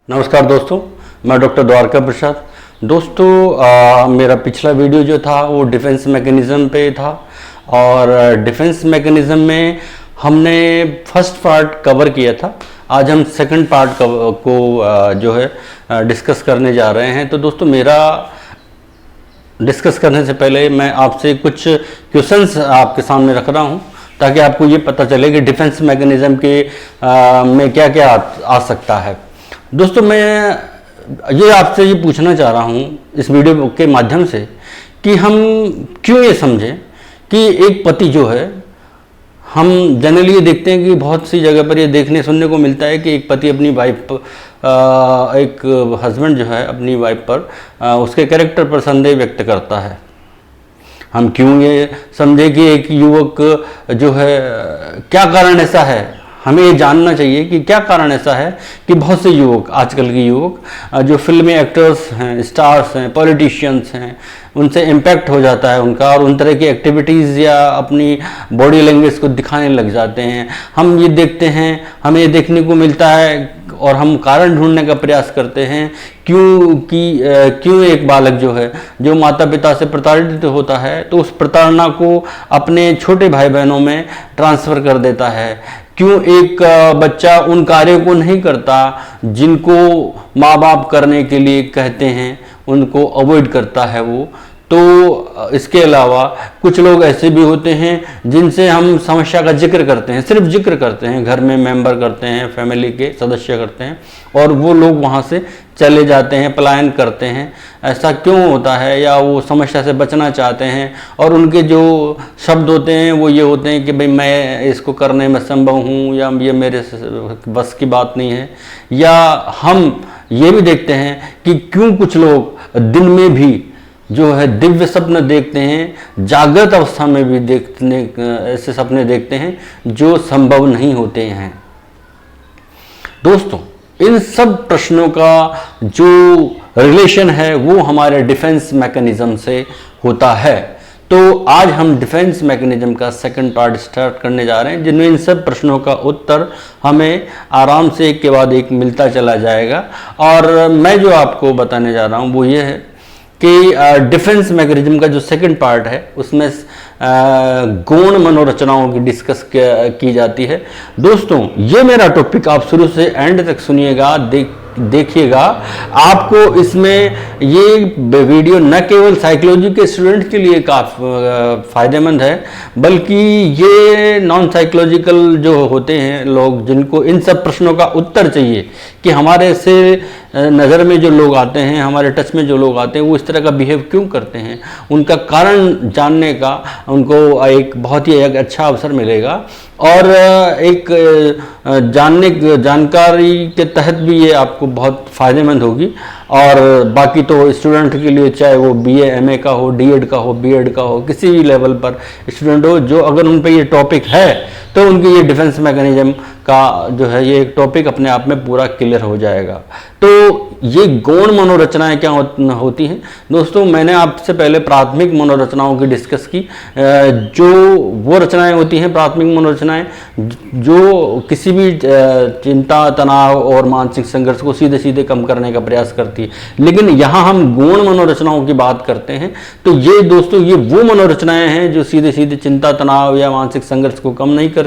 नमस्कार दोस्तों, मैं डॉक्टर द्वारका प्रसाद। मेरा पिछला वीडियो जो था वो डिफेंस मैकेनिज़्म पे था और डिफेंस मैकेनिज़्म में हमने फर्स्ट पार्ट कवर किया था। आज हम सेकंड पार्ट को जो है डिस्कस करने जा रहे हैं। तो दोस्तों, मेरा डिस्कस करने से पहले मैं आपसे कुछ क्वेश्चंस आपके सामने रख रहा हूं ताकि आपको ये पता चले कि डिफेंस मैकेनिज़्म के में क्या क्या आ सकता है। दोस्तों, मैं ये आपसे ये पूछना चाह रहा हूँ इस वीडियो के माध्यम से कि हम क्यों ये समझें कि एक पति जो है, हम जनरली ये देखते हैं कि बहुत सी जगह पर ये देखने सुनने को मिलता है कि एक पति अपनी वाइफ एक हस्बैंड जो है अपनी वाइफ पर उसके कैरेक्टर पर संदेह व्यक्त करता है। हम क्यों ये समझे कि एक युवक जो है, क्या कारण ऐसा है, हमें ये जानना चाहिए कि क्या कारण ऐसा है कि बहुत से युवक, आजकल के युवक जो फिल्मी एक्टर्स हैं, स्टार्स हैं, पॉलिटिशियंस हैं, उनसे इम्पैक्ट हो जाता है उनका और उन तरह की एक्टिविटीज़ या अपनी बॉडी लैंग्वेज को दिखाने लग जाते हैं। हम ये देखते हैं, हमें ये देखने को मिलता है और हम कारण ढूंढने का प्रयास करते हैं क्यों एक बालक जो है, जो माता पिता से प्रताड़ित होता है, तो उस प्रताड़ना को अपने छोटे भाई बहनों में ट्रांसफ़र कर देता है। क्यों एक बच्चा उन कार्यों को नहीं करता जिनको माँ बाप करने के लिए कहते हैं, उनको अवॉइड करता है वो। तो इसके अलावा कुछ लोग ऐसे भी होते हैं जिनसे हम समस्या का जिक्र करते हैं, सिर्फ जिक्र करते हैं, घर में मेंबर करते हैं, फैमिली के सदस्य करते हैं और वो लोग वहाँ से चले जाते हैं, पलायन करते हैं। ऐसा क्यों होता है? या वो समस्या से बचना चाहते हैं और उनके जो शब्द होते हैं वो ये होते हैं कि भाई मैं इसको करने में संभव हूँ या ये मेरे बस की बात नहीं है। या हम ये भी देखते हैं कि क्यों कुछ लोग दिन में भी जो है दिव्य सपने देखते हैं, जागृत अवस्था में भी ऐसे सपने देखते हैं जो संभव नहीं होते हैं। दोस्तों, इन सब प्रश्नों का जो रिलेशन है वो हमारे डिफेंस मैकेनिज्म से होता है। तो आज हम डिफेंस मैकेनिज्म का सेकंड पार्ट स्टार्ट करने जा रहे हैं, जिनमें इन सब प्रश्नों का उत्तर हमें आराम से एक के बाद एक मिलता चला जाएगा। और मैं जो आपको बताने जा रहा हूँ वो ये है कि डिफेंस मैकेनिज्म का जो सेकंड पार्ट है उसमें गौण मनोरचनाओं की डिस्कस की जाती है। दोस्तों, ये मेरा टॉपिक आप शुरू से एंड तक सुनिएगा, देखिएगा। आपको इसमें ये वीडियो न केवल साइकोलॉजी के स्टूडेंट के लिए काफ़ी फायदेमंद है, बल्कि ये नॉन साइकोलॉजिकल जो होते हैं लोग, जिनको इन सब प्रश्नों का उत्तर चाहिए कि हमारे से नज़र में जो लोग आते हैं, हमारे टच में जो लोग आते हैं, वो इस तरह का बिहेव क्यों करते हैं, उनका कारण जानने का उनको एक बहुत ही एक अच्छा अवसर मिलेगा। और एक जानकारी के तहत भी ये आपको बहुत फ़ायदेमंद होगी। और बाकी तो स्टूडेंट के लिए, चाहे वो BA MA का हो, D.Ed का हो, B.Ed का हो, किसी भी लेवल पर स्टूडेंट हो, जो अगर उन पे ये टॉपिक है तो उनकी ये डिफेंस मैकेनिज्म का जो है ये एक टॉपिक अपने आप में पूरा क्लियर हो जाएगा। तो ये गौण मनोरचनाएं क्या होती हैं? दोस्तों, मैंने आपसे पहले प्राथमिक मनोरचनाओं की डिस्कस की। जो वो रचनाएं होती हैं, प्राथमिक मनोरचनाएं, जो किसी भी चिंता, तनाव और मानसिक संघर्ष को सीधे सीधे कम करने का प्रयास करती है। लेकिन यहाँ हम गौण मनोरचनाओं की बात करते हैं, तो ये दोस्तों, ये वो मनोरचनाएं हैं जो सीधे सीधे चिंता, तनाव या मानसिक संघर्ष को कम नहीं करती,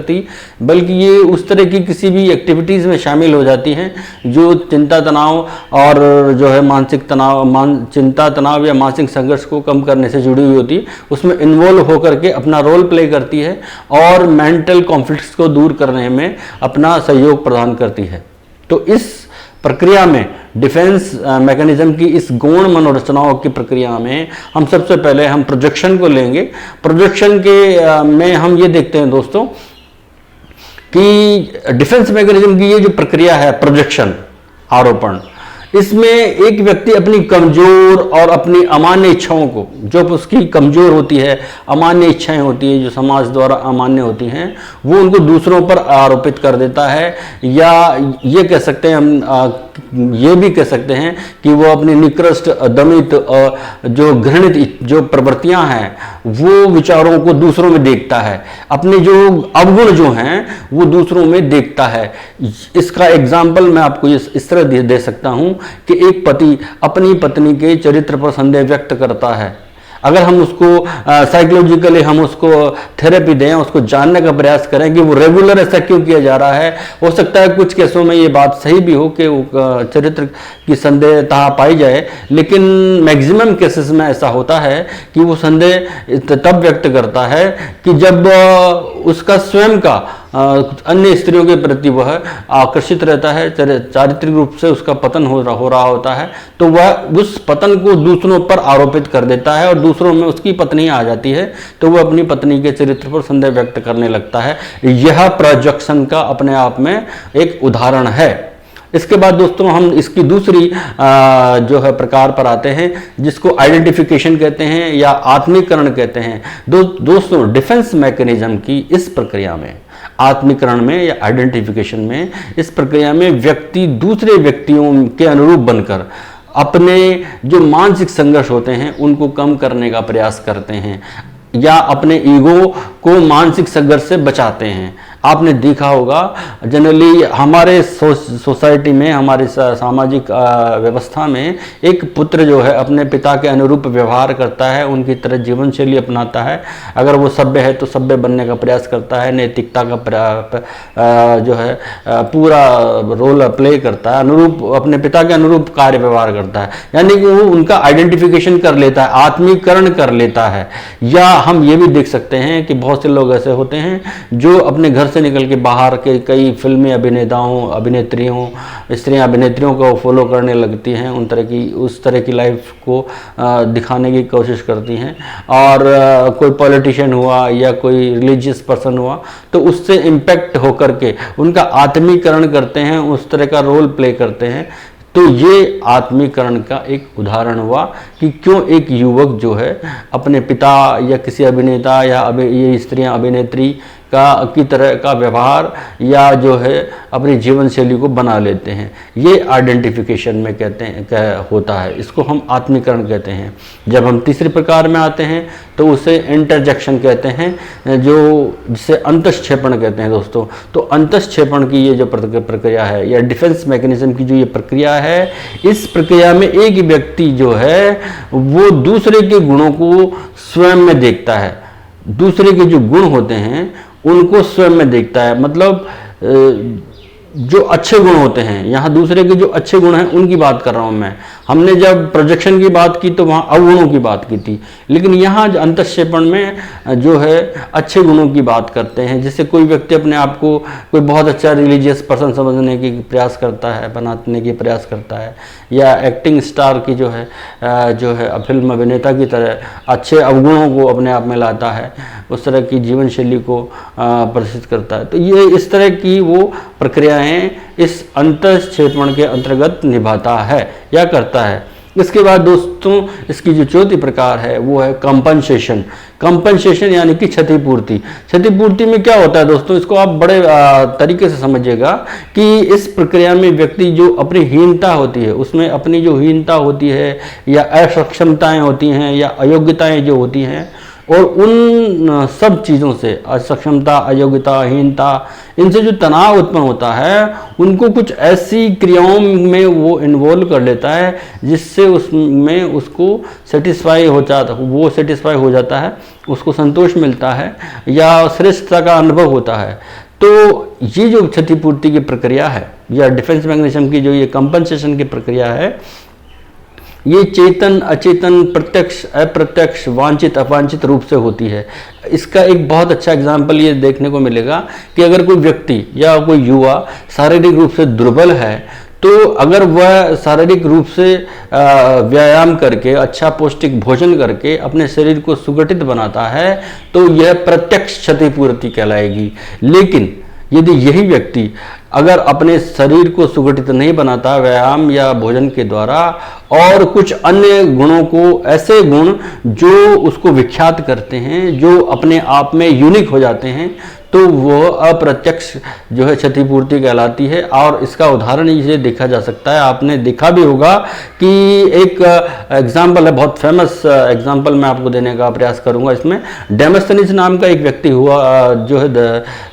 बल्कि ये उस तरह की किसी भी एक्टिविटीज़ में शामिल हो जाती हैं जो चिंता, तनाव और जो है मानसिक तनाव, चिंता, तनाव या मानसिक संघर्ष को कम करने से जुड़ी हुई होती है। उसमें इन्वॉल्व होकर के अपना रोल प्ले करती है और मेंटल कॉन्फ्लिक्ट्स को दूर करने में अपना सहयोग प्रदान करती है। तो इस प्रक्रिया में, डिफेंस मैकेनिज्म की इस गौण मनोरचनाओं की प्रक्रिया में हम सबसे पहले हम प्रोजेक्शन को लेंगे। प्रोजेक्शन के में हम ये देखते हैं दोस्तों कि डिफेंस मैकेनिज्म की ये जो प्रक्रिया है, प्रोजेक्शन, आरोपण, इसमें एक व्यक्ति अपनी कमजोर और अपनी अमान्य इच्छाओं को, जो उसकी कमजोर होती है, अमान्य इच्छाएं होती है जो समाज द्वारा अमान्य होती हैं, वो उनको दूसरों पर आरोपित कर देता है। या ये कह सकते हैं हम, ये भी कह सकते हैं कि वो अपनी निकृष्ट, दमित, जो घृणित जो प्रवृत्तियां हैं वो विचारों को दूसरों में देखता है, अपने जो अवगुण जो हैं वो दूसरों में देखता है। इसका एग्जाम्पल मैं आपको इस तरह दे सकता हूं कि एक पति अपनी पत्नी के चरित्र पर संदेह व्यक्त करता है। अगर हम उसको साइकोलॉजिकली हम उसको थेरेपी दें, उसको जानने का प्रयास करें कि वो रेगुलर ऐसा क्यों किया जा रहा है, हो सकता है कुछ केसों में ये बात सही भी हो कि चरित्र की संदेहता पाई जाए, लेकिन मैक्सिमम केसेस में ऐसा होता है कि वो संदेह तब व्यक्त करता है कि जब उसका स्वयं का अन्य स्त्रियों के प्रति वह आकर्षित रहता है, चारित्रिक रूप से उसका पतन हो रहा होता है, तो वह उस पतन को दूसरों पर आरोपित कर देता है और दूसरों में उसकी पत्नी आ जाती है, तो वह अपनी पत्नी के चरित्र पर संदेह व्यक्त करने लगता है। यह प्रोजेक्शन का अपने आप में एक उदाहरण है। इसके बाद दोस्तों हम इसकी दूसरी जो है प्रकार पर आते हैं, जिसको आइडेंटिफिकेशन कहते हैं या आत्मीकरण कहते हैं। दोस्तों डिफेंस मैकेनिज्म की इस प्रक्रिया में, आत्मीकरण में या आइडेंटिफिकेशन में, इस प्रक्रिया में व्यक्ति दूसरे व्यक्तियों के अनुरूप बनकर अपने जो मानसिक संघर्ष होते हैं उनको कम करने का प्रयास करते हैं या अपने ईगो को मानसिक संघर्ष से बचाते हैं। आपने देखा होगा जनरली हमारे सोसाइटी में, हमारे सामाजिक व्यवस्था में एक पुत्र जो है अपने पिता के अनुरूप व्यवहार करता है, उनकी तरह जीवन शैली अपनाता है। अगर वो सभ्य है तो सभ्य बनने का प्रयास करता है, नैतिकता का जो है पूरा रोल प्ले करता है, अनुरूप अपने पिता के अनुरूप कार्य व्यवहार करता है, यानी कि वो उनका आइडेंटिफिकेशन कर लेता है, आत्मीकरण कर लेता है। या हम ये भी देख सकते हैं कि बहुत से लोग ऐसे होते हैं जो अपने घर से निकल के बाहर के कई फिल्मी अभिनेताओं, अभिनेत्रियों, स्त्रियां अभिनेत्रियों को फॉलो करने लगती हैं, उस तरह की लाइफ को दिखाने की कोशिश करती हैं। और कोई पॉलिटिशियन हुआ या कोई रिलीजियस पर्सन हुआ तो उससे इम्पैक्ट होकर के उनका आत्मीकरण करते हैं, उस तरह का रोल प्ले करते हैं। तो ये आत्मीकरण का एक उदाहरण हुआ कि क्यों एक युवक जो है अपने पिता या किसी अभिनेता या ये स्त्रियां अभिनेत्री की तरह का व्यवहार या जो है अपनी जीवन शैली को बना लेते हैं। ये आइडेंटिफिकेशन में कहते हैं होता है, इसको हम आत्मीकरण कहते हैं। जब हम तीसरे प्रकार में आते हैं तो उसे इंटरजेक्शन कहते हैं, जिसे अंतःक्षेपण कहते हैं दोस्तों। तो अंतःक्षेपण की ये जो प्रक्रिया है या डिफेंस मैकेनिज्म की जो ये प्रक्रिया है, इस प्रक्रिया में एक व्यक्ति जो है वो दूसरे के गुणों को स्वयं में देखता है, दूसरे के जो गुण होते हैं उनको स्वयं में देखता है। मतलब जो अच्छे गुण होते हैं, यहाँ दूसरे के जो अच्छे गुण हैं उनकी बात कर रहा हूँ मैं। हमने जब प्रोजेक्शन की बात की तो वहाँ अवगुणों की बात की थी, लेकिन यहाँ अंतःक्षेपण में जो है अच्छे गुणों की बात करते हैं। जैसे कोई व्यक्ति अपने आप को कोई बहुत अच्छा रिलीजियस पर्सन समझने की प्रयास करता है, बनाने की प्रयास करता है, या एक्टिंग स्टार की जो है फिल्म अभिनेता की तरह अच्छे अवगुणों को अपने आप में लाता है, उस तरह की जीवन शैली को प्रदर्शित करता है। तो ये इस तरह की वो प्रक्रियाएं इस अंतःक्षेपण के अंतर्गत निभाता है या करता है। इसके बाद दोस्तों इसकी जो चौथी प्रकार है वो है कंपनसेशन। कंपनसेशन यानी कि क्षतिपूर्ति। क्षतिपूर्ति में क्या होता है दोस्तों, इसको आप बड़े तरीके से समझिएगा कि इस प्रक्रिया में व्यक्ति जो अपनी हीनता होती है, उसमें अपनी जो हीनता होती है या असक्षमताएं होती हैं या अयोग्यताएं जो होती हैं, और उन सब चीज़ों से, असक्षमता, अयोग्यता, हीनता, इनसे जो तनाव उत्पन्न होता है, उनको कुछ ऐसी क्रियाओं में वो इन्वॉल्व कर लेता है जिससे उसमें उसको सेटिस्फाई हो जाता है, उसको संतोष मिलता है या श्रेष्ठता का अनुभव होता है। तो ये जो क्षतिपूर्ति की प्रक्रिया है या डिफेंस मैकेनिज्म की जो ये कंपनसेशन की प्रक्रिया है, ये चेतन, अचेतन, प्रत्यक्ष, अप्रत्यक्ष, वांछित, अवांछित रूप से होती है। इसका एक बहुत अच्छा एग्जाम्पल ये देखने को मिलेगा कि अगर कोई व्यक्ति या कोई युवा शारीरिक रूप से दुर्बल है, तो अगर वह शारीरिक रूप से व्यायाम करके, अच्छा पौष्टिक भोजन करके अपने शरीर को सुगठित बनाता है, तो यह प्रत्यक्ष क्षतिपूर्ति कहलाएगी। लेकिन यदि यही व्यक्ति अगर अपने शरीर को सुगठित नहीं बनाता व्यायाम या भोजन के द्वारा और कुछ अन्य गुणों को, ऐसे गुण जो उसको विख्यात करते हैं, जो अपने आप में यूनिक हो जाते हैं, तो वो अप्रत्यक्ष जो है क्षतिपूर्ति कहलाती है। और इसका उदाहरण ये देखा जा सकता है, आपने देखा भी होगा कि एक एग्जाम्पल है, बहुत फेमस एग्जाम्पल मैं आपको देने का प्रयास करूंगा इसमें। डेमोस्थेनीज नाम का एक व्यक्ति हुआ, जो है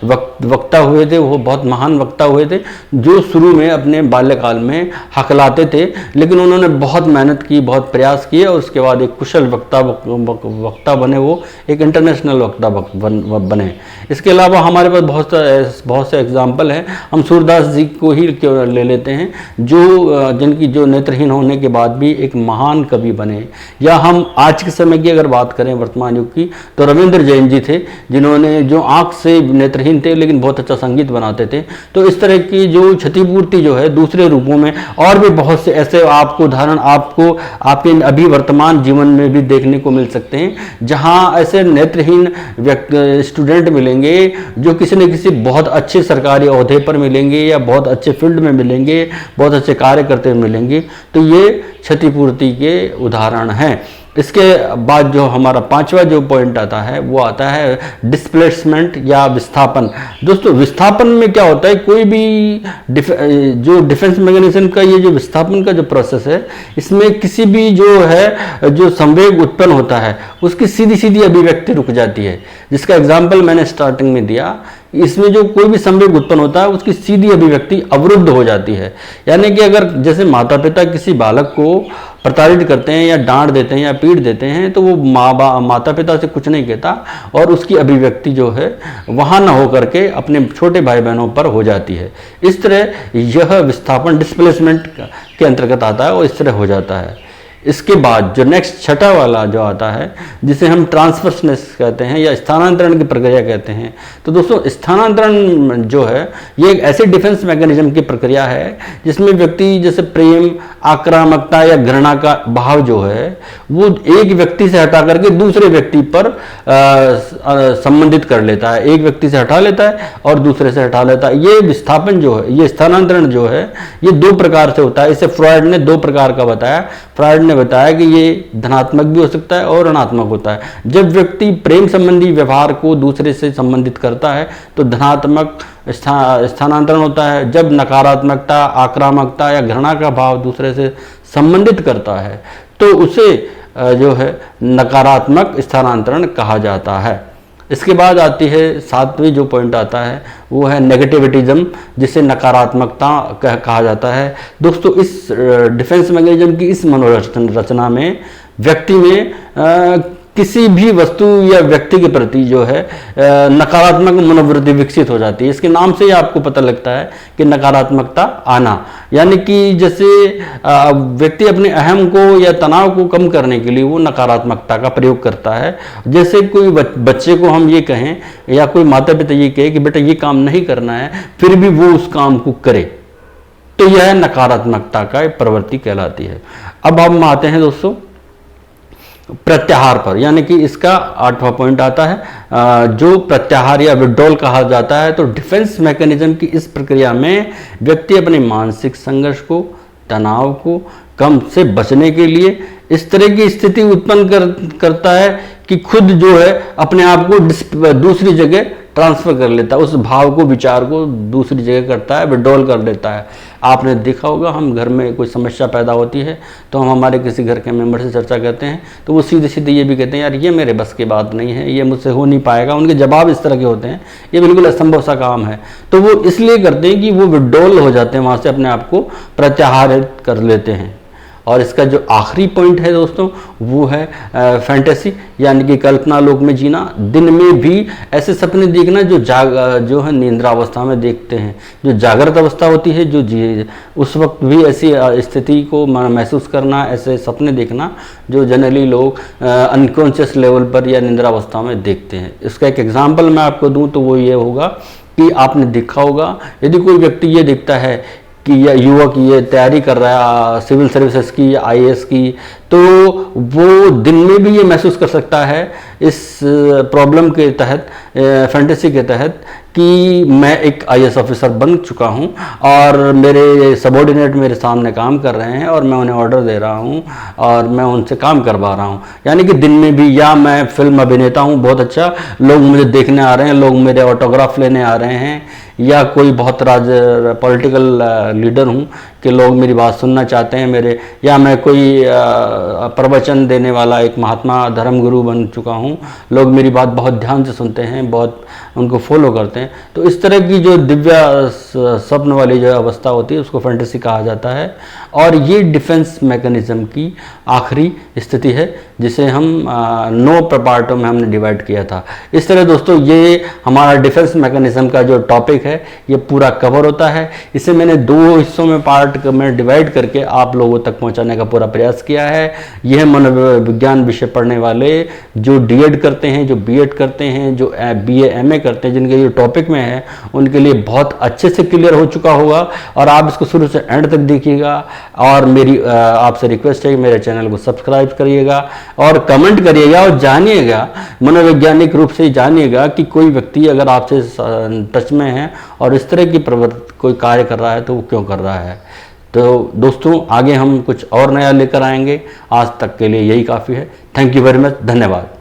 वक्ता हुए थे, वो बहुत महान वक्ता हुए थे, जो शुरू में अपने बाल्यकाल में हकलाते थे, लेकिन उन्होंने बहुत मेहनत की, बहुत प्रयास किए और उसके बाद एक कुशल वक्ता बने, वो एक इंटरनेशनल वक्ता बने। इसके अलावा हमारे पास बहुत से एग्जाम्पल हैं। हम सूरदास जी को ही ले लेते हैं, जिनकी जो नेत्रहीन होने के बाद भी एक महान कवि बने। या हम आज के समय की अगर बात करें, वर्तमान युग की, तो रविंद्र जैन जी थे, जिन्होंने जो आंख से नेत्रहीन थे लेकिन बहुत अच्छा संगीत बनाते थे। तो इस तरह की जो क्षतिपूर्ति जो है दूसरे रूपों में, और भी बहुत से ऐसे आपको उदाहरण आपको आपके अभी वर्तमान जीवन में भी देखने को मिल सकते हैं, जहां ऐसे नेत्रहीन स्टूडेंट मिलेंगे जो किसी न किसी बहुत अच्छे सरकारी ओहदे पर मिलेंगे या बहुत अच्छे फील्ड में मिलेंगे, बहुत अच्छे कार्य करते हुए मिलेंगे। तो ये क्षतिपूर्ति के उदाहरण हैं। इसके बाद जो हमारा पांचवा जो पॉइंट आता है वो आता है डिस्प्लेसमेंट या विस्थापन। दोस्तों, विस्थापन में क्या होता है, कोई भी जो डिफेंस मैकेनिज्म का ये जो विस्थापन का जो प्रोसेस है, इसमें किसी भी जो संवेग उत्पन्न होता है उसकी सीधी सीधी अभिव्यक्ति रुक जाती है। जिसका एग्जाम्पल मैंने स्टार्टिंग में दिया, इसमें जो कोई भी संवेग उत्पन्न होता है उसकी सीधी अभिव्यक्ति अवरुद्ध हो जाती है। यानी कि अगर जैसे माता पिता किसी बालक को प्रताड़ित करते हैं या डांट देते हैं या पीट देते हैं, तो वो माता पिता से कुछ नहीं कहता और उसकी अभिव्यक्ति जो है वहाँ न हो करके अपने छोटे भाई बहनों पर हो जाती है। इस तरह यह विस्थापन डिस्प्लेसमेंट के अंतर्गत आता है और इस तरह हो जाता है। इसके बाद जो नेक्स्ट छठा वाला जो आता है, जिसे हम ट्रांसफर्सनेस कहते हैं या स्थानांतरण की प्रक्रिया कहते हैं। तो दोस्तों, स्थानांतरण जो है ये एक ऐसी डिफेंस मैकेनिज्म की प्रक्रिया है जिसमें व्यक्ति जैसे प्रेम, आक्रामकता या घृणा का भाव जो है वो एक व्यक्ति से हटा करके दूसरे व्यक्ति पर संबंधित कर लेता है। एक व्यक्ति से हटा लेता है और दूसरे से हटा लेता है। ये विस्थापन जो है, ये स्थानांतरण जो है, ये दो प्रकार से होता है। इसे फ्रॉयड ने दो प्रकार का बताया। फ्रॉयड ने बताया कि ये धनात्मक भी हो सकता है और ऋणात्मक होता है। जब व्यक्ति प्रेम संबंधी व्यवहार को दूसरे से संबंधित करता है तो धनात्मक स्थानांतरण होता है। जब नकारात्मकता, आक्रामकता या घृणा का भाव दूसरे से संबंधित करता है तो उसे जो है नकारात्मक स्थानांतरण कहा जाता है। इसके बाद आती है सातवीं जो पॉइंट आता है वो है नेगेटिविटिज्म, जिसे नकारात्मकता कहा जाता है। दोस्तों, इस डिफेंस मैकेनिज्म की इस मनोरचना में व्यक्ति में किसी भी वस्तु या व्यक्ति के प्रति जो है नकारात्मक मनोवृत्ति विकसित हो जाती है। इसके नाम से ही आपको पता लगता है कि नकारात्मकता आना, यानी कि जैसे व्यक्ति अपने अहम को या तनाव को कम करने के लिए वो नकारात्मकता का प्रयोग करता है। जैसे कोई बच्चे को हम ये कहें या कोई माता पिता ये कहे कि बेटा ये काम नहीं करना है, फिर भी वो उस काम को करे, तो यह नकारात्मकता का प्रवृत्ति कहलाती है। अब हम आते हैं दोस्तों प्रत्याहार पर, यानी कि इसका आठवां पॉइंट आता है जो प्रत्याहार या विड्रॉल कहा जाता है। तो डिफेंस मैकेनिज्म की इस प्रक्रिया में व्यक्ति अपने मानसिक संघर्ष को, तनाव को कम से बचने के लिए इस तरह की स्थिति उत्पन्न करता है कि खुद जो है अपने आप को दूसरी जगह ट्रांसफर कर लेता है, उस भाव को, विचार को दूसरी जगह करता है, विड्रॉल कर लेता है। आपने देखा होगा, हम घर में कोई समस्या पैदा होती है तो हम हमारे किसी घर के मेंबर से चर्चा करते हैं तो वो सीधे सीधे ये भी कहते हैं यार ये मेरे बस की बात नहीं है, ये मुझसे हो नहीं पाएगा। उनके जवाब इस तरह के होते हैं, ये बिल्कुल असंभव सा काम है। तो वो इसलिए करते हैं कि वो विड्रॉल हो जाते हैं, वहाँ से अपने आप को प्रत्याहारित कर लेते हैं। और इसका जो आखिरी पॉइंट है दोस्तों वो है फैंटेसी, यानी कि कल्पना लोक में जीना। दिन में भी ऐसे सपने देखना जो है निद्रावस्था में देखते हैं। जो जागृत अवस्था होती है, उस वक्त भी ऐसी स्थिति को महसूस करना, ऐसे सपने देखना जो जनरली लोग अनकॉन्शियस लेवल पर या निद्रावस्था में देखते हैं। इसका एक एग्जाम्पल मैं आपको दूं तो वो ये होगा कि आपने देखा होगा, यदि कोई व्यक्ति ये देखता है कि यह युवक ये तैयारी कर रहा है सिविल सर्विसेज की या IAS की, तो वो दिन में भी ये महसूस कर सकता है इस प्रॉब्लम के तहत, फैंटेसी के तहत, कि मैं एक आईएएस ऑफिसर बन चुका हूं और मेरे सबॉर्डिनेट मेरे सामने काम कर रहे हैं और मैं उन्हें ऑर्डर दे रहा हूं और मैं उनसे काम करवा रहा हूं। यानी कि दिन में भी, या मैं फिल्म अभिनेता हूं बहुत अच्छा, लोग मुझे देखने आ रहे हैं, लोग मेरे ऑटोग्राफ लेने आ रहे हैं, या कोई बहुत पॉलिटिकल लीडर हूँ कि लोग मेरी बात सुनना चाहते हैं मेरे, या मैं कोई प्रवचन देने वाला एक महात्मा धर्मगुरु बन चुका हूँ, लोग मेरी बात बहुत ध्यान से सुनते हैं, बहुत उनको फॉलो करते हैं। तो इस तरह की जो दिव्य स्वप्न वाली जो अवस्था होती है उसको फैंटेसी कहा जाता है। और ये डिफेंस मैकेनिज्म की आखिरी स्थिति है जिसे हम 9 पार्टों में हमने डिवाइड किया था। इस तरह दोस्तों ये हमारा डिफेंस मैकेनिज्म का जो टॉपिक है ये पूरा कवर होता है। इसे मैंने 2 हिस्सों में पार्ट में डिवाइड करके आप लोगों तक पहुंचाने का पूरा प्रयास किया है। यह मनोविज्ञान विषय पढ़ने वाले जो डीएड करते हैं, जो बीएड करते हैं, जो बीए एमए करते हैं, जिनके ये टॉपिक में है, उनके लिए बहुत अच्छे से क्लियर हो चुका होगा। और आप इसको शुरू से एंड तक देखिएगा। और मेरी आपसे रिक्वेस्ट है कि मेरे चैनल को सब्सक्राइब करिएगा और कमेंट करिएगा और जानिएगा, मनोवैज्ञानिक रूप से जानिएगा कि कोई व्यक्ति अगर आपसे टच में है और इस तरह की प्रवृत्ति कोई कार्य कर रहा है तो वो क्यों कर रहा है। तो दोस्तों आगे हम कुछ और नया लेकर आएंगे। आज तक के लिए यही काफ़ी है। Thank you very much. धन्यवाद।